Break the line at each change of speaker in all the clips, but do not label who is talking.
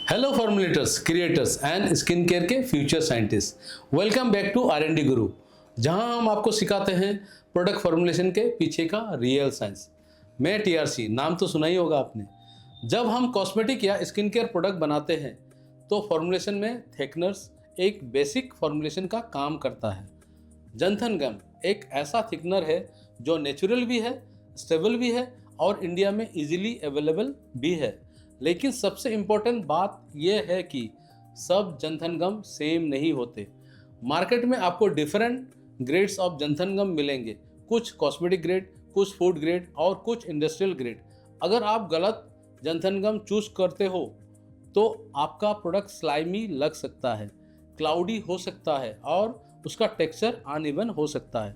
Hello formulators, creators and skin care के future scientist, welcome back to R&D guru, जहां हम आपको सिखाते हैं प्रोडक्ट फॉर्मुलेशन के पीछे का रियल साइंस। मैं TRC, नाम तो सुना ही होगा आपने। जब हम कॉस्मेटिक या स्किन केयर प्रोडक्ट बनाते हैं तो फॉर्मुलेशन में थिकनर्स एक बेसिक फॉर्मुलेशन का काम करता है। जंथन गम एक ऐसा थिकनर है जो नेचुरल भी है, स्टेबल भी है और इंडिया में इजीली अवेलेबल भी है। लेकिन सबसे इम्पोर्टेंट बात यह है कि सब जंथन गम सेम नहीं होते। मार्केट में आपको डिफरेंट ग्रेड्स ऑफ जंथन गम मिलेंगे, कुछ कॉस्मेटिक ग्रेड, कुछ फूड ग्रेड और कुछ इंडस्ट्रियल ग्रेड। अगर आप गलत जंथन गम चूज करते हो तो आपका प्रोडक्ट स्लाइमी लग सकता है, क्लाउडी हो सकता है और उसका टेक्सचर अनइवन हो सकता है।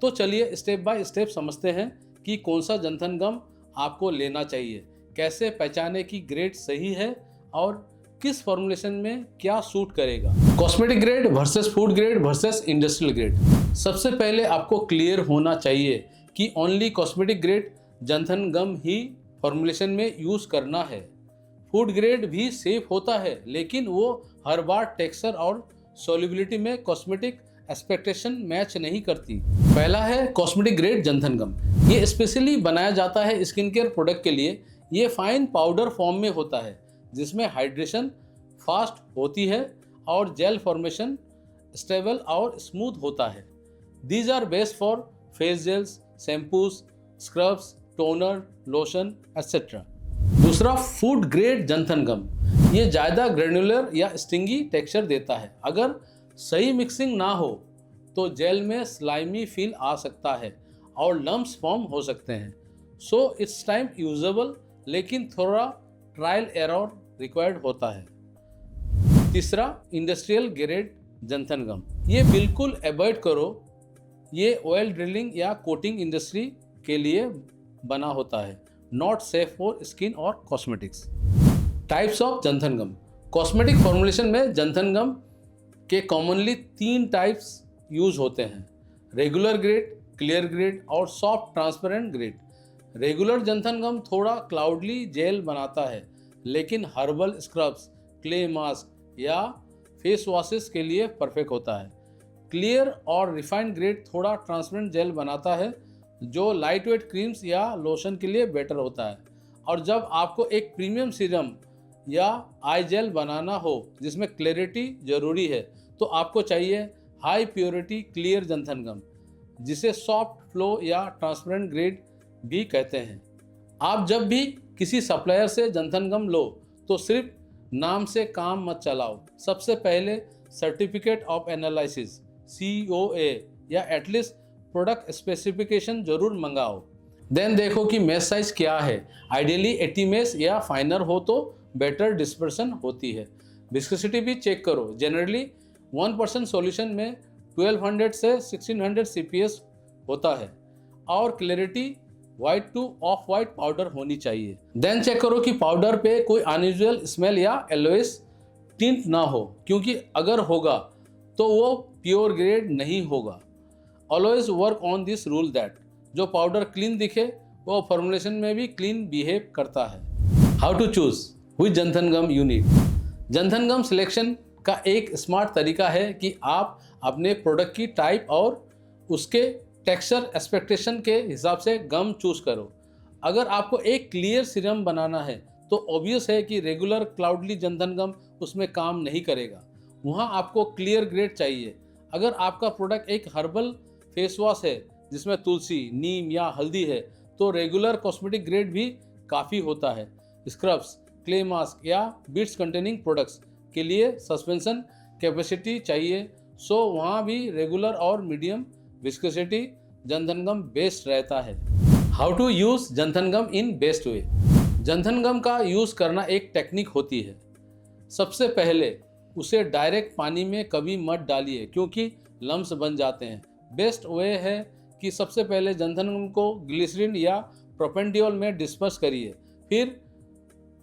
तो चलिए स्टेप बाय स्टेप समझते हैं कि कौन सा जंथन गम आपको लेना चाहिए, कैसे पहचाने कि ग्रेड सही है और किस फॉर्मुलेशन में क्या सूट करेगा। Cosmetic grade versus food grade versus industrial grade. सबसे पहले आपको क्लियर होना चाहिए कि ओनली कॉस्मेटिक ग्रेड जंथन गम ही फॉर्मुलेशन में यूज करना है। फूड ग्रेड भी सेफ होता है, लेकिन वो हर बार टेक्सचर और सॉल्युबिलिटी में कॉस्मेटिक एक्सपेक्टेशन मैच नहीं करती। पहला है कॉस्मेटिक ग्रेड जंथन गम। ये स्पेशली बनाया जाता है स्किन केयर प्रोडक्ट के लिए। ये फाइन पाउडर फॉर्म में होता है जिसमें हाइड्रेशन फास्ट होती है और जेल फॉर्मेशन स्टेबल और स्मूथ होता है। These are best for face gels, shampoos, scrubs, toner, lotion etcetera. दूसरा फूड ग्रेड जंथन गम। ये ज़्यादा ग्रेनुलर या स्टिंगी टेक्सचर देता है। अगर सही मिक्सिंग ना हो तो जेल में स्लाइमी फील आ सकता है और लम्प्स फॉर्म हो सकते हैं। सो इट्स टाइम यूजेबल, लेकिन थोड़ा ट्रायल एरर रिक्वायर्ड होता है। तीसरा इंडस्ट्रियल ग्रेड जंथन गम। ये बिल्कुल अवॉइड करो। ये ऑयल ड्रिलिंग या कोटिंग इंडस्ट्री के लिए बना होता है, नॉट सेफ फॉर स्किन और cosmetics. Types of xanthan gum. Cosmetic formulation में जंथन गम के कॉमनली 3 टाइप्स यूज होते हैं: रेगुलर ग्रेड, क्लियर ग्रेड और सॉफ्ट ट्रांसपेरेंट ग्रेड। रेगुलर जंथन गम थोड़ा क्लाउडली जेल बनाता है, लेकिन हर्बल स्क्रब्स, क्ले मास्क या फेस वॉशेस के लिए परफेक्ट होता है। क्लियर और रिफाइंड ग्रेड थोड़ा ट्रांसपेरेंट जेल बनाता है, जो लाइटवेट क्रीम्स या लोशन के लिए बेटर होता है। और जब आपको एक प्रीमियम सीरम या आई जेल बनाना हो जिसमें क्लैरिटी ज़रूरी है, तो आपको चाहिए हाई प्योरिटी क्लियर जंथन गम, जिसे सॉफ्ट फ्लो या ट्रांसपेरेंट ग्रेड भी कहते हैं। आप जब भी किसी सप्लायर से जंथन गम लो तो सिर्फ नाम से काम मत चलाओ। सबसे पहले सर्टिफिकेट ऑफ एनालिसिस COA या एटलीस्ट प्रोडक्ट स्पेसिफिकेशन जरूर मंगाओ। देन देखो कि मेश साइज क्या है। आइडियली 80 मेश या फाइनर हो तो बेटर डिस्पर्सन होती है। विस्कोसिटी भी चेक करो। जनरली 1% सॉल्यूशन में 1200 से 1600 CPS होता है और clarity white two of white powder होनी चाहिए। देन चेक करो कि पाउडर पे कोई अनयूजुअल स्मेल या एलोएस टिंट ना हो, क्योंकि अगर होगा तो वो प्योर ग्रेड नहीं होगा। Always work on this rule that जो पाउडर क्लीन दिखे वो फॉर्मुलेशन में भी क्लीन बिहेव करता है। How to choose which xanthan gum you need. Xanthan gum selection का एक स्मार्ट तरीका है कि आप अपने प्रोडक्ट की टाइप और उसके टेक्सचर एक्सपेक्टेशन के हिसाब से गम चूज करो। अगर आपको एक क्लियर सीरम बनाना है तो ऑब्वियस है कि रेगुलर क्लाउडली जंथन गम उसमें काम नहीं करेगा, वहाँ आपको क्लियर ग्रेड चाहिए। अगर आपका प्रोडक्ट एक हर्बल फेस वॉश है जिसमें तुलसी, नीम या हल्दी है तो रेगुलर कॉस्मेटिक ग्रेड भी काफ़ी होता है। स्क्रब्स, क्ले मास्क या बीड्स कंटेनिंग प्रोडक्ट्स के लिए सस्पेंशन कैपेसिटी चाहिए, सो वहाँ भी रेगुलर और medium viscosity xanthan gum best रहता है। How to use xanthan gum in best way. Xanthan gum का यूज करना एक टेक्निक होती है। सबसे पहले उसे डायरेक्ट पानी में कभी मत डालिए, क्योंकि लम्स बन जाते हैं। बेस्ट वे है कि सबसे पहले जंथन गम को ग्लिसरीन या प्रोपेंडियोल में डिस्पर्स करिए, फिर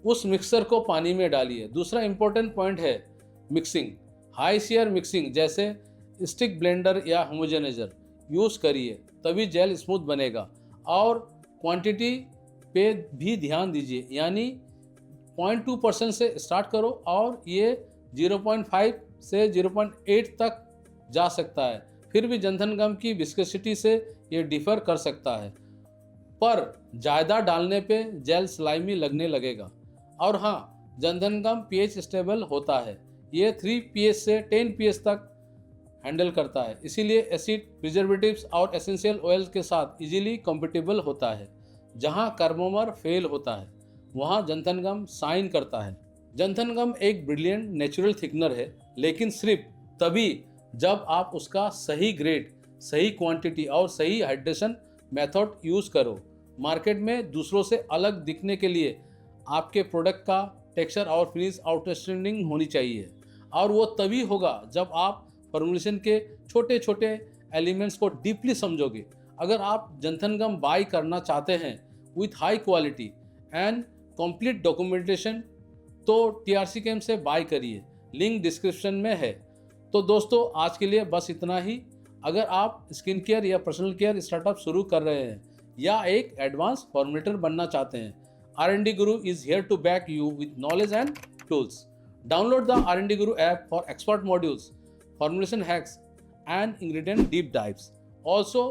उस मिक्सर को पानी में डालिए। दूसरा इंपॉर्टेंट पॉइंट है मिक्सिंग। हाई शेयर मिक्सिंग जैसे स्टिक ब्लेंडर या होमोजेनाइजर यूज़ करिए, तभी जेल स्मूथ बनेगा। और क्वांटिटी पे भी ध्यान दीजिए, यानी 0.2% से स्टार्ट करो और ये 0.5 से 0.8 तक जा सकता है। फिर भी जंथन गम की विस्कोसिटी से ये डिफर कर सकता है, पर ज़्यादा डालने पे जेल स्लाइमी लगने लगेगा। और हाँ, जंथन गम pH स्टेबल होता है, ये 3 pH से 10 pH तक हैंडल करता है, इसीलिए एसिड, प्रिजर्वेटिव्स और एसेंशियल ऑयल्स के साथ इजीली कंपेटिबल होता है। जहाँ कार्बोमर फेल होता है वहाँ जंथन गम साइन करता है। जंथन गम एक ब्रिलियंट नेचुरल थिकनर है, लेकिन सिर्फ तभी जब आप उसका सही ग्रेड, सही क्वांटिटी और सही हाइड्रेशन मेथड यूज़ करो। मार्केट में दूसरों से अलग दिखने के लिए आपके प्रोडक्ट का टेक्सचर और फिनिश आउटस्टैंडिंग होनी चाहिए, और वो तभी होगा जब आप फॉर्मुलेशन के छोटे छोटे एलिमेंट्स को डीपली समझोगे। अगर आप जंथन गम बाय करना चाहते हैं with high quality and complete documentation, तो टीआरसी केम से बाय करिए, लिंक डिस्क्रिप्शन में है। तो दोस्तों, आज के लिए बस इतना ही। अगर आप स्किन केयर या पर्सनल केयर स्टार्टअप शुरू कर रहे हैं या एक एडवांस फॉर्मुलेटर बनना चाहते हैं, R&D Guru is here to back you with knowledge and tools. Download the R&D Guru app for expert modules, formulation hacks, and ingredient deep dives. Also,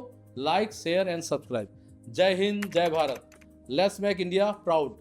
like, share, and subscribe. Jai Hind, Jai Bharat. Let's make India proud.